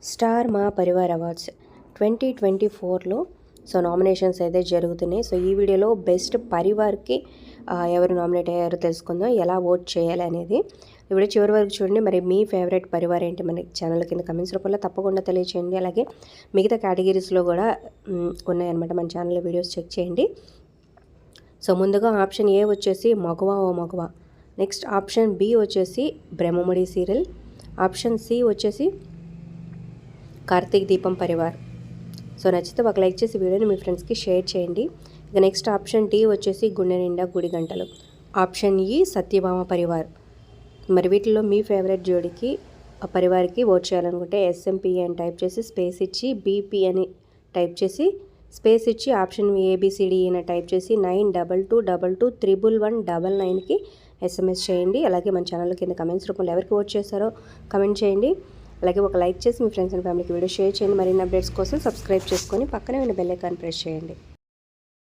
Star మా Parivar awards 2024లో nominations అయితే జరుగుతున్నాయి. ఈ వీడియోలో బెస్ట్ పరివార్కి ఎవరు నామినేట్ అయ్యారో తెలుసుకుందాం, ఎలా ఓట్ చేయాలి అనేది. ఈ వీడియో చివరి వరకు చూడండి. మరి మీ ఫేవరెట్ పరివార్ ఏంటి మన ఛానల్ కింద కమెంట్స్ రూపంలో తప్పకుండా తెలియచేయండి. అలాగే మిగతా కేటగిరీస్లో కూడా ఉన్నాయన్నమాట, మన ఛానల్లో వీడియోస్ చెక్ చేయండి. ముందుగా ఆప్షన్ ఏ వచ్చేసి మగవా ఓ మగవా. నెక్స్ట్ ఆప్షన్ బి వచ్చేసి బ్రహ్మముడి సీరియల్. ఆప్షన్ సి వచ్చేసి కార్తీక్ దీపం పరివార్. నచ్చితే ఒక లైక్ చేసి వీడియోని మీ ఫ్రెండ్స్కి షేర్ చేయండి. ఇక నెక్స్ట్ ఆప్షన్ డి వచ్చేసి గుండె నిండా గుడి గంటలు. ఆప్షన్ ఈ సత్యభామ పరివార్. మరి వీటిలో మీ ఫేవరెట్ జోడికి పరివార్కి ఓట్ చేయాలనుకుంటే ఎస్ఎంపీ అని టైప్ చేసి స్పేస్ ఇచ్చి బీపీ అని టైప్ చేసి స్పేస్ ఇచ్చి ఆప్షన్ ఏబిసిడి అని టైప్ చేసి 92222199కి ఎస్ఎంఎస్ చేయండి. అలాగే మన ఛానల్ కింద కమెంట్స్ రూపంలో ఎవరికి ఓట్ చేస్తారో కమెంట్ చేయండి. అలాగే ఒక లైక్ చేసి మీ ఫ్రెండ్స్ అండ్ ఫ్యామిలీకి వీడియో షేర్ చేయండి. మరిన్ని అప్డేట్స్ కోసం సబ్స్క్రైబ్ చేసుకొని పక్కనే ఉన్న బెల్ ఐకాన్ ప్రెస్ చేయండి.